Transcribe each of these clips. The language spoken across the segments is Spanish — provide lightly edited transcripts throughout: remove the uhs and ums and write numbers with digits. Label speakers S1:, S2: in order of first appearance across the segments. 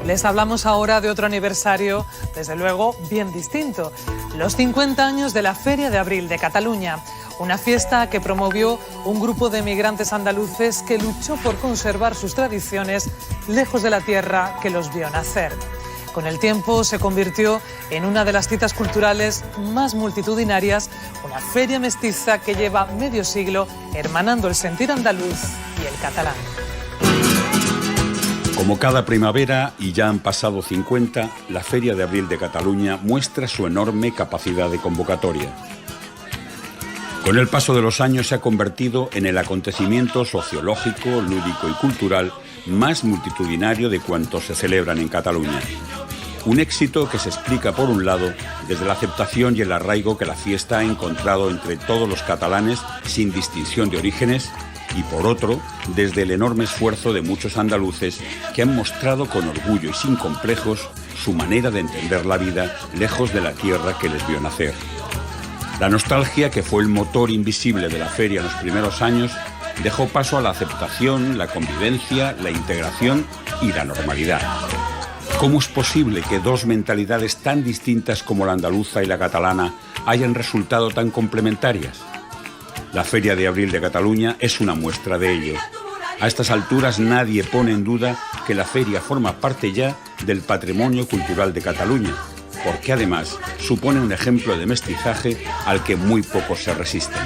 S1: Les hablamos ahora de otro aniversario, desde luego, bien distinto. Los 50 años de la Feria de Abril de Cataluña. Una fiesta que promovió un grupo de emigrantes andaluces que luchó por conservar sus tradiciones lejos de la tierra que los vio nacer. Con el tiempo se convirtió en una de las citas culturales más multitudinarias, una feria mestiza que lleva medio siglo hermanando el sentir andaluz y el catalán.
S2: Como cada primavera, y ya han pasado 50, la Feria de Abril de Cataluña muestra su enorme capacidad de convocatoria. Con el paso de los años se ha convertido en el acontecimiento sociológico, lúdico y cultural más multitudinario de cuantos se celebran en Cataluña. Un éxito que se explica, por un lado, desde la aceptación y el arraigo que la fiesta ha encontrado entre todos los catalanes sin distinción de orígenes, y por otro, desde el enorme esfuerzo de muchos andaluces que han mostrado con orgullo y sin complejos su manera de entender la vida lejos de la tierra que les vio nacer. La nostalgia, que fue el motor invisible de la feria en los primeros años, dejó paso a la aceptación, la convivencia, la integración y la normalidad. ¿Cómo es posible que dos mentalidades tan distintas como la andaluza y la catalana hayan resultado tan complementarias? La Feria de Abril de Cataluña es una muestra de ello. A estas alturas nadie pone en duda que la feria forma parte ya del patrimonio cultural de Cataluña, porque además supone un ejemplo de mestizaje al que muy pocos se resisten.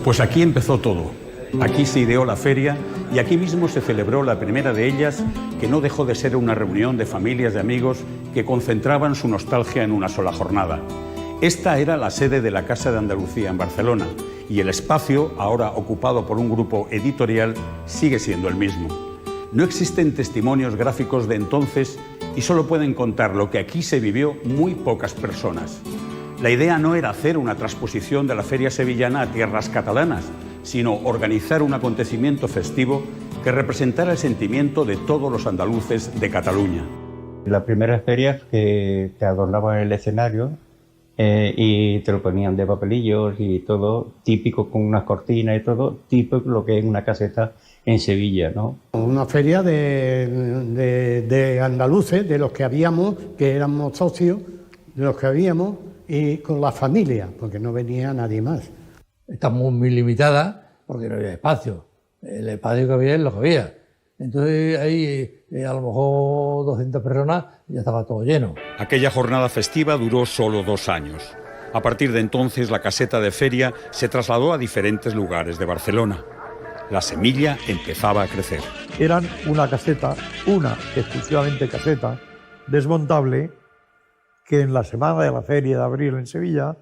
S2: Pues aquí empezó todo. Aquí se ideó la feria y aquí mismo se celebró la primera de ellas, que no dejó de ser una reunión de familias y amigos que concentraban su nostalgia en una sola jornada. Esta era la sede de la Casa de Andalucía en Barcelona y el espacio, ahora ocupado por un grupo editorial, sigue siendo el mismo. No existen testimonios gráficos de entonces y solo pueden contar lo que aquí se vivió muy pocas personas. La idea no era hacer una transposición de la feria sevillana a tierras catalanas, sino organizar un acontecimiento festivo que representara el sentimiento de todos los andaluces de Cataluña.
S3: La primera feria que te adornaban el escenario y te lo ponían de papelillos y todo, típico con unas cortinas y todo, típico lo que es una caseta en Sevilla, ¿no?
S4: Una feria de andaluces, de los que habíamos, que éramos socios, de los que habíamos, y con la familia, porque no venía nadie más.
S5: Estamos muy limitadas porque no había espacio. El espacio que había es lo que había. Entonces ahí a lo mejor 200 personas y ya estaba todo lleno.
S2: Aquella jornada festiva duró solo 2 años. A partir de entonces la caseta de feria se trasladó a diferentes lugares de Barcelona. La semilla empezaba a crecer.
S6: Eran una caseta, una exclusivamente caseta, desmontable, que en la semana de la Feria de Abril en Sevilla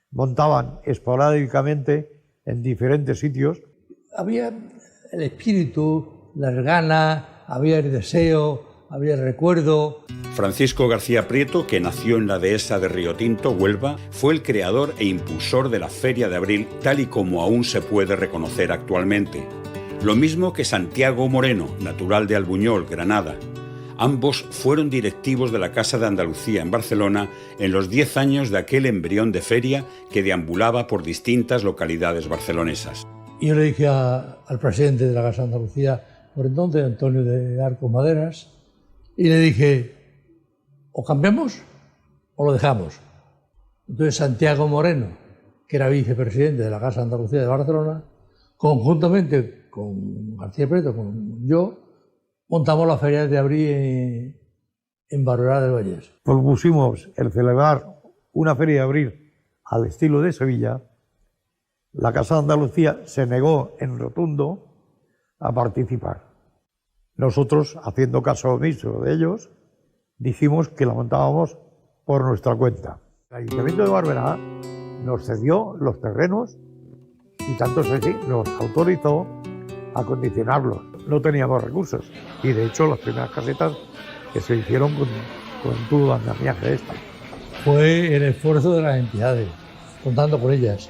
S6: montaban esporádicamente en diferentes sitios.
S5: Había el espíritu, las ganas, había el deseo, había el recuerdo.
S2: Francisco García Prieto, que nació en la dehesa de Río Tinto, Huelva, fue el creador e impulsor de la Feria de Abril tal y como aún se puede reconocer actualmente. Lo mismo que Santiago Moreno, natural de Albuñol, Granada. Ambos fueron directivos de la Casa de Andalucía en Barcelona en los 10 años de aquel embrión de feria que deambulaba por distintas localidades barcelonesas.
S5: Y yo le dije al presidente de la Casa de Andalucía, por entonces, Antonio de Arcos Maderas, y le dije, o cambiamos o lo dejamos. Entonces Santiago Moreno, que era vicepresidente de la Casa de Andalucía de Barcelona, conjuntamente con García Prieto, con yo, montamos la Feria de Abril en Barberá del Vallès.
S6: Propusimos el celebrar una Feria de Abril al estilo de Sevilla. La Casa de Andalucía se negó en rotundo a participar. Nosotros, haciendo caso omiso de ellos, dijimos que la montábamos por nuestra cuenta. El Ayuntamiento de Barberá nos cedió los terrenos y tanto es así, nos autorizó a condicionarlos. No teníamos recursos y de hecho las primeras casetas que se hicieron con todo el andamiaje esta.
S5: Fue el esfuerzo de las entidades, contando con ellas.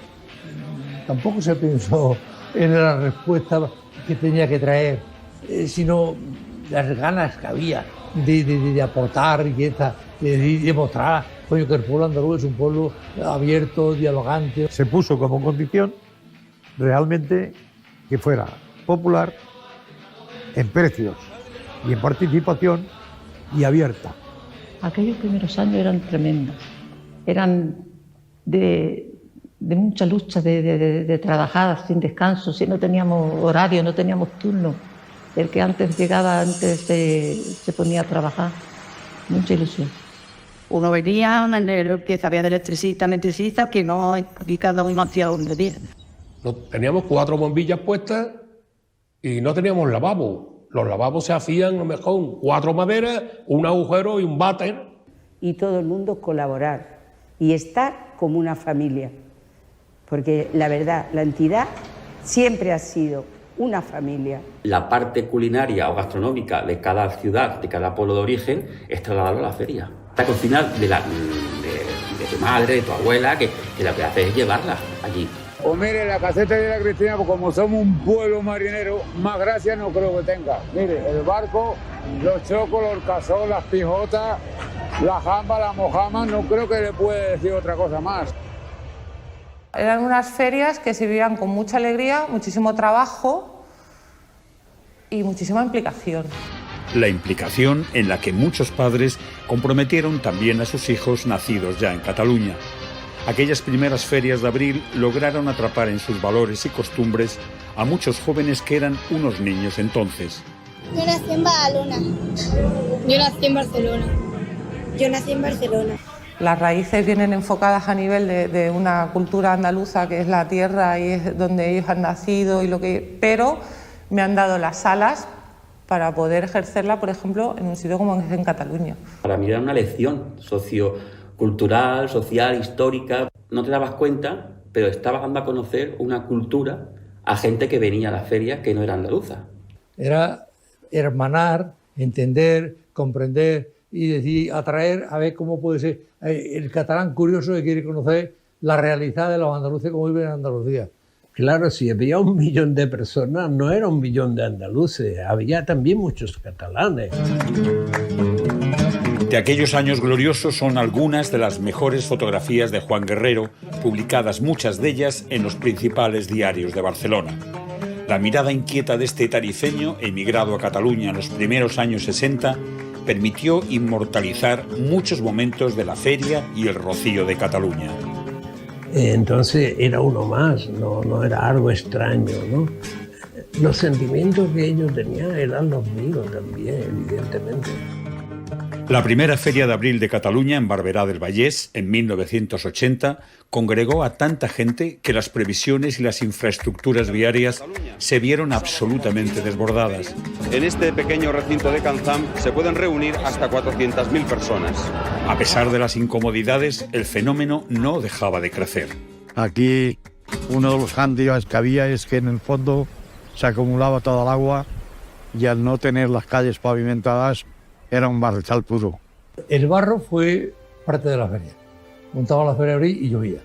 S5: Tampoco se pensó en la respuesta que tenía que traer, sino las ganas que había de aportar riqueza, de mostrar, coño, que el pueblo andaluz es un pueblo abierto, dialogante.
S6: Se puso como condición realmente que fuera popular en precios y en participación y abierta.
S7: Aquellos primeros años eran tremendos, eran de mucha lucha, de trabajar sin descanso, si no teníamos horario, no teníamos turno. El que antes llegaba, antes se ponía a trabajar, mucha ilusión.
S8: Uno venía, que sabía de electricista, que no, aquí cada uno hacía donde día.
S9: Teníamos 4 bombillas puestas y no teníamos lavabo. Los lavabos se hacían a lo mejor con 4 maderas, un agujero y un váter.
S10: Y todo el mundo colaborar y estar como una familia. Porque la verdad, la entidad siempre ha sido una familia.
S11: La parte culinaria o gastronómica de cada ciudad, de cada pueblo de origen, es trasladarlo a la feria. La cocina de tu madre, de tu abuela, que lo que hace es llevarla allí.
S12: O mire, la caseta de la Cristina, pues como somos un pueblo marinero, más gracia no creo que tenga. Mire, el barco, los chocos, los cazón, las pijotas, la jamba, la mojama, no creo que le pueda decir otra cosa más.
S13: Eran unas ferias que se vivían con mucha alegría, muchísimo trabajo y muchísima implicación.
S2: La implicación en la que muchos padres comprometieron también a sus hijos nacidos ya en Cataluña. Aquellas primeras ferias de abril lograron atrapar en sus valores y costumbres a muchos jóvenes que eran unos niños entonces.
S14: Yo nací en Badalona. Yo nací en Barcelona. Yo nací en Barcelona.
S13: Las raíces vienen enfocadas a nivel de una cultura andaluza que es la tierra y es donde ellos han nacido, pero me han dado las alas para poder ejercerla, por ejemplo, en un sitio como en Cataluña.
S11: Para mí era una lección sociocultural, social, histórica. No te dabas cuenta, pero estabas dando a conocer una cultura a gente que venía a las ferias que no era andaluza.
S5: Era hermanar, entender, comprender y decir, atraer a ver cómo puede ser el catalán curioso que quiere conocer la realidad de los andaluces como viven en Andalucía.
S15: Claro, si había 1 millón de personas, no era 1 millón de andaluces, había también muchos catalanes.
S2: De aquellos años gloriosos son algunas de las mejores fotografías de Juan Guerrero, publicadas muchas de ellas en los principales diarios de Barcelona. La mirada inquieta de este tarifeño, emigrado a Cataluña en los primeros años 60, permitió inmortalizar muchos momentos de la feria y el rocío de Cataluña.
S15: Entonces era uno más, no era algo extraño, ¿no? Los sentimientos que ellos tenían eran los míos también, evidentemente.
S2: La primera Feria de Abril de Cataluña en Barberá del Vallès, en 1980, congregó a tanta gente que las previsiones y las infraestructuras viarias se vieron absolutamente desbordadas.
S16: En este pequeño recinto de Canzam se pueden reunir hasta 400.000 personas.
S2: A pesar de las incomodidades, el fenómeno no dejaba de crecer.
S6: Aquí uno de los hándicaps que había es que en el fondo se acumulaba toda el agua y al no tener las calles pavimentadas era un barrizal puro.
S5: El barro fue parte de la feria. Montaba la feria de abril y llovía.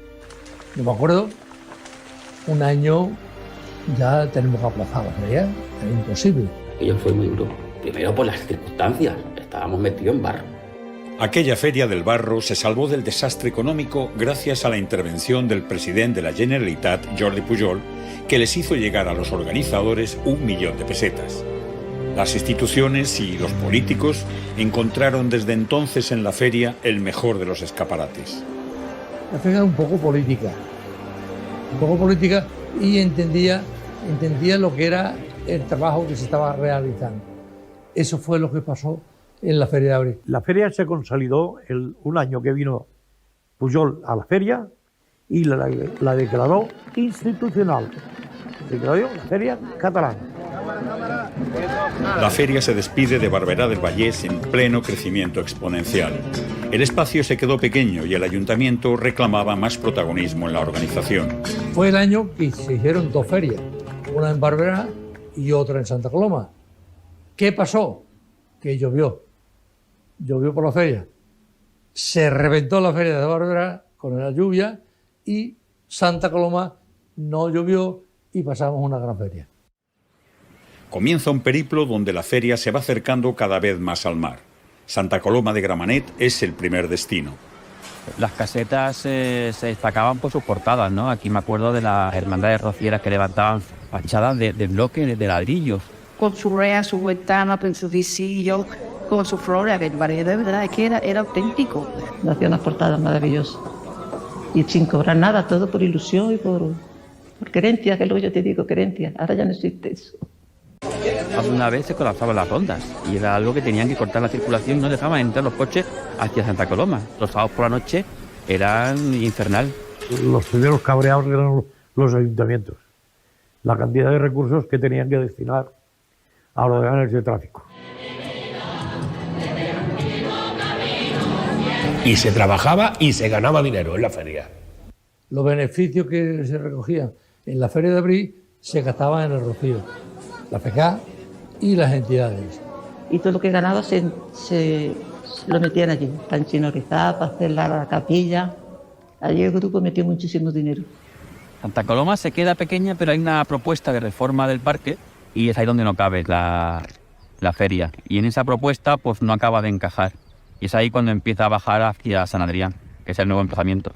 S5: Yo me acuerdo, un año ya tenemos que aplazar la feria, era imposible.
S11: Aquello fue muy duro, primero por las circunstancias, estábamos metidos en barro.
S2: Aquella feria del barro se salvó del desastre económico gracias a la intervención del presidente de la Generalitat, Jordi Pujol, que les hizo llegar a los organizadores 1 millón de pesetas. Las instituciones y los políticos encontraron desde entonces en la feria el mejor de los escaparates.
S5: La feria era un poco política y entendía lo que era el trabajo que se estaba realizando. Eso fue lo que pasó en la Feria de Abril.
S6: La feria se consolidó un año que vino Pujol a la feria y la declaró institucional. Declaró la feria catalana.
S2: La feria se despide de Barberá del Vallès en pleno crecimiento exponencial. El espacio se quedó pequeño y el ayuntamiento reclamaba más protagonismo en la organización.
S5: Fue el año que se hicieron 2 ferias, una en Barberá y otra en Santa Coloma. ¿Qué pasó? Que llovió por la feria. Se reventó la feria de Barberá con la lluvia y Santa Coloma no llovió y pasamos una gran feria.
S2: Comienza un periplo donde la feria se va acercando cada vez más al mar. Santa Coloma de Gramenet es el primer destino.
S11: Las casetas se destacaban por sus portadas, ¿no? Aquí me acuerdo de las hermandades rocieras que levantaban fachadas de bloques de ladrillos.
S8: Con su rea, su ventana, con su visillo, con su flora, de verdad, es que era auténtico.
S7: Hacía unas portadas maravillosas. Y sin cobrar nada, todo por ilusión y por querencia, que es lo que yo te digo, querencia. Ahora ya no existe eso.
S11: Una vez se colapsaban las rondas y era algo que tenían que cortar la circulación, no dejaban entrar los coches hacia Santa Coloma. Los sábados por la noche eran infernal.
S6: Los primeros cabreados eran los ayuntamientos. La cantidad de recursos que tenían que destinar a ordenar ese tráfico.
S9: Y se trabajaba y se ganaba dinero en la feria.
S5: Los beneficios que se recogían en la Feria de Abril se gastaban en el rocío, la FECA y las entidades.
S7: Y todo lo que ganaba se lo metían allí, para enchinorizar, para hacer la capilla. Allí el grupo metió muchísimo dinero.
S11: Santa Coloma se queda pequeña, pero hay una propuesta de reforma del parque y es ahí donde no cabe la feria. Y en esa propuesta pues no acaba de encajar. Y es ahí cuando empieza a bajar hacia San Adrián, que es el nuevo emplazamiento.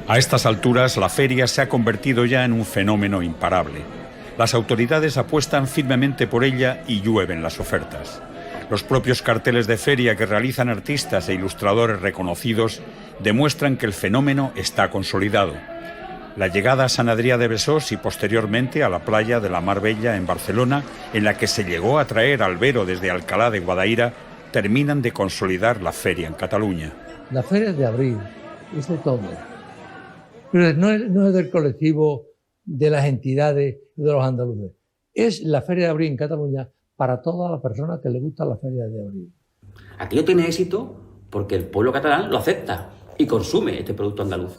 S2: A estas alturas, la feria se ha convertido ya en un fenómeno imparable. Las autoridades apuestan firmemente por ella y llueven las ofertas. Los propios carteles de feria que realizan artistas e ilustradores reconocidos demuestran que el fenómeno está consolidado. La llegada a San Adrià de Besós y posteriormente a la playa de la Mar Bella en Barcelona, en la que se llegó a traer al Vero desde Alcalá de Guadaira, terminan de consolidar la feria en Cataluña.
S5: La Feria de Abril es de todo. Pero no es del colectivo, de las entidades, de los andaluces. Es la Feria de Abril en Cataluña para todas las personas que les gusta la Feria de Abril.
S11: Aquello tiene éxito porque el pueblo catalán lo acepta y consume este producto andaluz.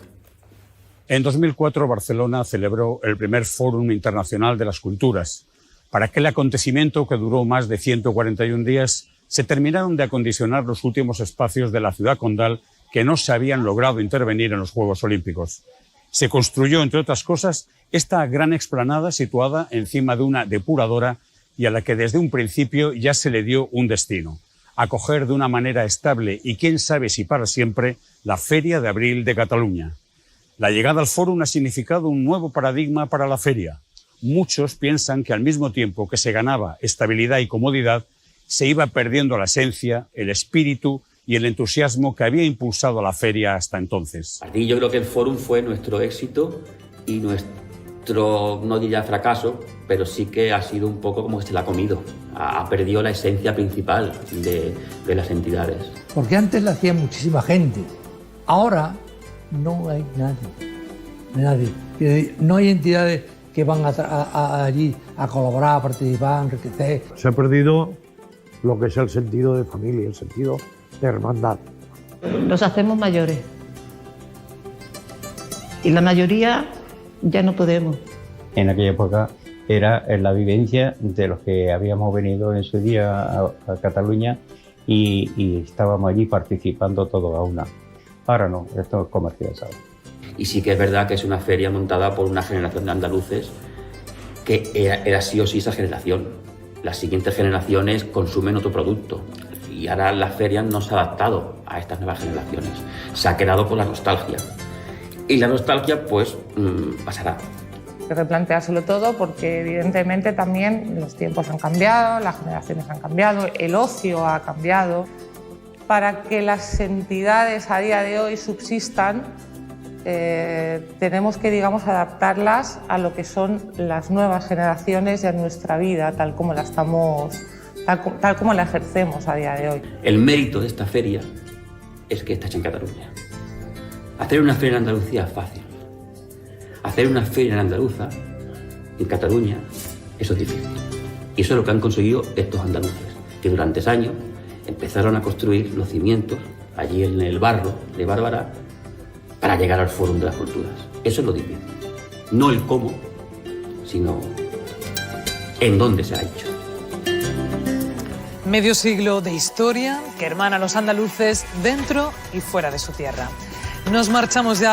S2: En 2004, Barcelona celebró el primer Fórum Internacional de las Culturas. Para aquel acontecimiento, que duró más de 141 días, se terminaron de acondicionar los últimos espacios de la ciudad condal que no se habían logrado intervenir en los Juegos Olímpicos. Se construyó, entre otras cosas, esta gran explanada situada encima de una depuradora y a la que desde un principio ya se le dio un destino: acoger de una manera estable y quién sabe si para siempre la Feria de Abril de Cataluña. La llegada al Fórum ha significado un nuevo paradigma para la feria. Muchos piensan que al mismo tiempo que se ganaba estabilidad y comodidad, se iba perdiendo la esencia, el espíritu y el entusiasmo que había impulsado a la feria hasta entonces.
S11: Y yo creo que el Fórum fue nuestro éxito y nuestro, no diría fracaso, pero sí que ha sido un poco como que se la ha comido. Ha perdido la esencia principal de las entidades.
S5: Porque antes la hacía muchísima gente. Ahora no hay nadie. No hay entidades que van allí a colaborar, a participar, a enriquecer.
S6: Se ha perdido lo que es el sentido de familia, el sentido de hermandad.
S7: Nos hacemos mayores. Y la mayoría ya no podemos.
S3: En aquella época era la vivencia de los que habíamos venido en su día a Cataluña y estábamos allí participando todos a una. Ahora no, esto es comercializado.
S11: Y sí que es verdad que es una feria montada por una generación de andaluces que era sí o sí esa generación. Las siguientes generaciones consumen otro producto y ahora la feria no se ha adaptado a estas nuevas generaciones. Se ha quedado con la nostalgia. Y la nostalgia, pues, pasará.
S13: Hay que replanteárselo todo porque evidentemente también los tiempos han cambiado, las generaciones han cambiado, el ocio ha cambiado. Para que las entidades a día de hoy subsistan, tenemos que, digamos, adaptarlas a lo que son las nuevas generaciones y a nuestra vida, tal como la ejercemos a día de hoy.
S11: El mérito de esta feria es que está hecha en Cataluña. Hacer una feria en Andalucía es fácil. Hacer una feria andaluza en Cataluña, eso es difícil. Y eso es lo que han conseguido estos andaluces, que durante años empezaron a construir los cimientos allí en el barro de Bárbara para llegar al Fórum de las Culturas. Eso es lo difícil. No el cómo, sino en dónde se ha hecho.
S1: Medio siglo de historia que hermana a los andaluces dentro y fuera de su tierra. Nos marchamos ya.